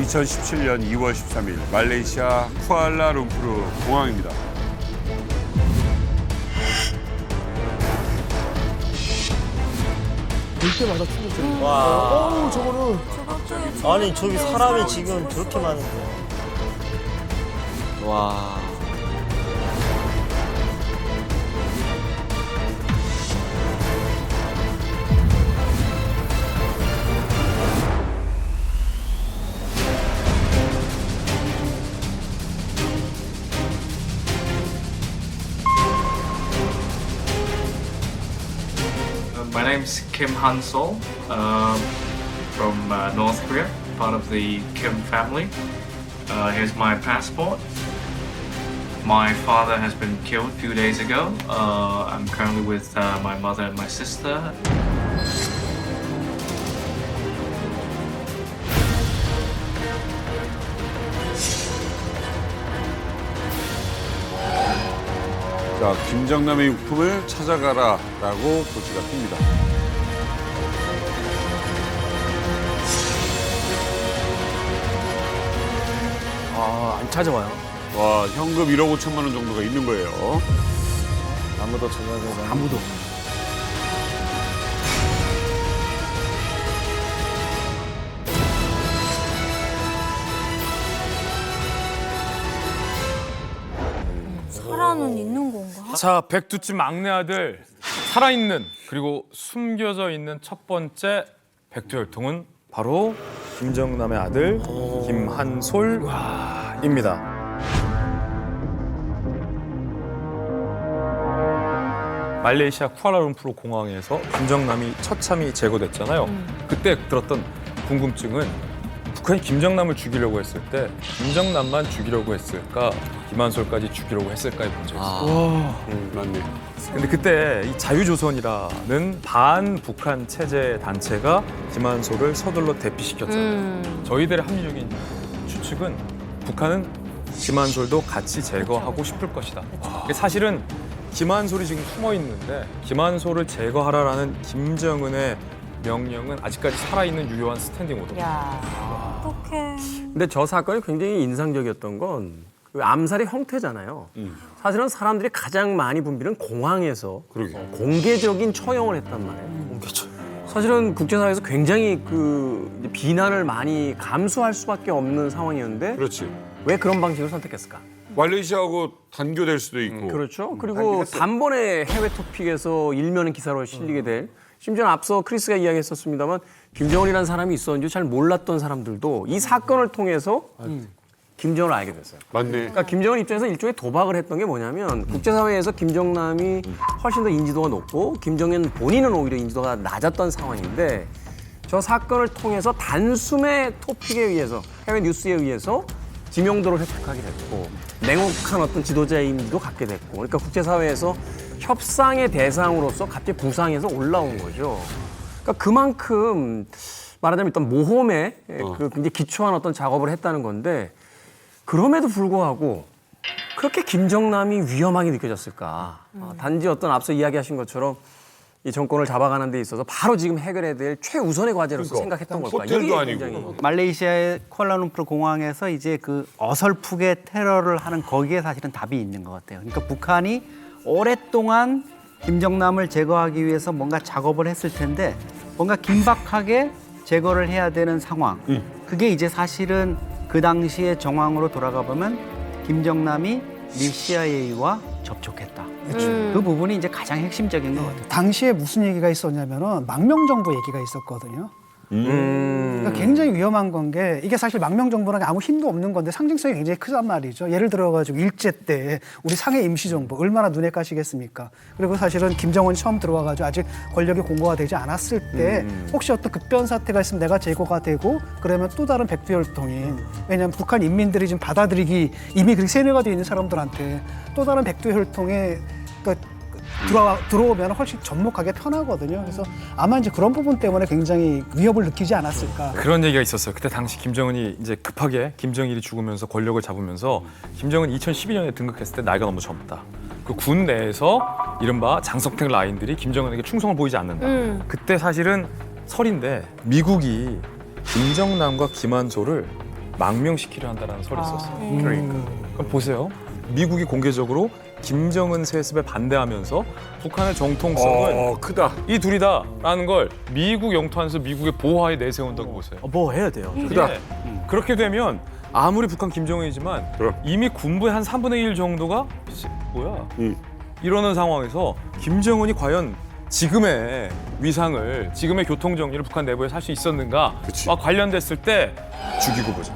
2017년 2월 13일 말레이시아 쿠알라룸푸르 공항입니다. 볼 때마다 충격적이야. 와. 어우, 저거는. 아니 저기 사람이 지금 저렇게 많은데. 와. My name's Kim Han-sol from North Korea, part of the Kim family. Here's my passport. My father has been killed a few days ago. I'm currently with my mother and my sister. 자, 김정남의 유품을 찾아가라라고 고지가 뜹니다. 아, 안 찾아와요. 와, 현금 1억 5천만 원 정도가 있는 거예요. 아무도 찾아내지 않는. 아무도. 살아는 있는 건가? 자, 백두집 막내 아들 살아있는 그리고 숨겨져 있는 첫 번째 백두혈통은 바로 김정남의 아들 김한솔입니다. 말레이시아 쿠알라룸푸르 공항에서 김정남이 처참히 제거됐잖아요. 그때 들었던 궁금증은 북한이 김정남을 죽이려고 했을 때 김정남만 죽이려고 했을까, 김한솔까지 죽이려고 했을까의 문제였어요. 맞네. 근데 그때 이 자유조선이라는 반북한 체제 단체가 김한솔을 서둘러 대피시켰잖아요. 저희들의 합리적인 추측은 북한은 김한솔도 같이 제거하고 싶을 것이다. 근데 사실은 김한솔이 지금 숨어 있는데 김한솔을 제거하라라는 김정은의 명령은 아직까지 살아있는 유효한 스탠딩 오더. 야, 어떡해. 근데 저 사건이 굉장히 인상적이었던 건그 암살의 형태잖아요. 사실은 사람들이 가장 많이 분비는 공항에서 그러게. 공개적인 처형을 했단 말이에요. 사실은 국제사회에서 굉장히 그 이제 비난을 많이 감수할 수밖에 없는 상황이었는데 그렇지. 왜 그런 방식을 선택했을까? 말레이시아하고 단교될 수도 있고. 그렇죠. 그리고 단번에 해외 토픽에서 일면 기사로 실리게 될, 심지어 앞서 크리스가 이야기했었습니다만 김정은이라는 사람이 있었는지 잘 몰랐던 사람들도 이 사건을 통해서 김정은을 알게 됐어요. 맞네. 그러니까 김정은 입장에서 일종의 도박을 했던 게 뭐냐면 국제사회에서 김정남이 훨씬 더 인지도가 높고 김정은 본인은 오히려 인지도가 낮았던 상황인데 저 사건을 통해서 단숨에 토픽에 의해서 해외 뉴스에 의해서 지명도를 획득하게 됐고 냉혹한 어떤 지도자의 이미지도 갖게 됐고 그러니까 국제사회에서 협상의 대상으로서 갑자기 부상해서 올라온 거죠. 그러니까 그만큼 말하자면 일단 모험에 그 굉장히 기초한 어떤 작업을 했다는 건데 그럼에도 불구하고 그렇게 김정남이 위험하게 느껴졌을까? 단지 어떤 앞서 이야기하신 것처럼 이 정권을 잡아가는 데 있어서 바로 지금 해결해야 될 최우선의 과제로서 생각했던 걸까? 호텔도 이게 아니고. 굉장히 말레이시아의 쿠알라룸푸르 공항에서 이제 그 어설프게 테러를 하는 거기에 사실은 답이 있는 것 같아요. 그러니까 북한이 오랫동안 김정남을 제거하기 위해서 뭔가 작업을 했을 텐데 뭔가 긴박하게 제거를 해야 되는 상황. 그게 이제 사실은 그 당시의 정황으로 돌아가 보면 김정남이 미 CIA와 접촉했다. 그 부분이 이제 가장 핵심적인 것 같아요. 당시에 무슨 얘기가 있었냐면은 망명정부 얘기가 있었거든요. 그러니까 굉장히 위험한 건 게 이게 사실 망명정부라는 게 아무 힘도 없는 건데 상징성이 굉장히 크단 말이죠. 예를 들어가지고 일제 때 우리 상해 임시정부 얼마나 눈에 까시겠습니까? 그리고 사실은 김정은이 처음 들어와가지고 아직 권력이 공고가 되지 않았을 때 혹시 어떤 급변 사태가 있으면 내가 제거가 되고 그러면 또 다른 백두혈통인 왜냐하면 북한 인민들이 지금 받아들이기 이미 그렇게 세뇌가 되어 있는 사람들한테 또 다른 백두혈통에 그러니까 들어오면 훨씬 접목하기 편하거든요. 그래서 아마 이제 그런 부분 때문에 굉장히 위협을 느끼지 않았을까. 그런 얘기가 있었어요. 그때 당시 김정은이 이제 급하게 김정일이 죽으면서 권력을 잡으면서 김정은 2012년에 등극했을 때 나이가 너무 젊다. 그 군 내에서 이른바 장성택 라인들이 김정은에게 충성을 보이지 않는다. 그때 사실은 설인데 미국이 김정남과 김한솔을 망명시키려 한다는 설이 있었어요. 그러니까. 그럼 보세요. 미국이 공개적으로 김정은 세습에 반대하면서 북한의 정통성은 크다. 이 둘이다라는 걸 미국 영토 안에서 미국의 보호하에 내세운다고 보세요. 뭐 해야 돼요. 크다. 그렇게 되면 아무리 북한 김정은이지만 그럼. 이미 군부의 한 3분의 1 정도가 뭐야 이러는 상황에서 김정은이 과연 지금의 위상을 지금의 교통 정리를 북한 내부에서 할 수 있었는가 그치. 관련됐을 때 죽이고 보자.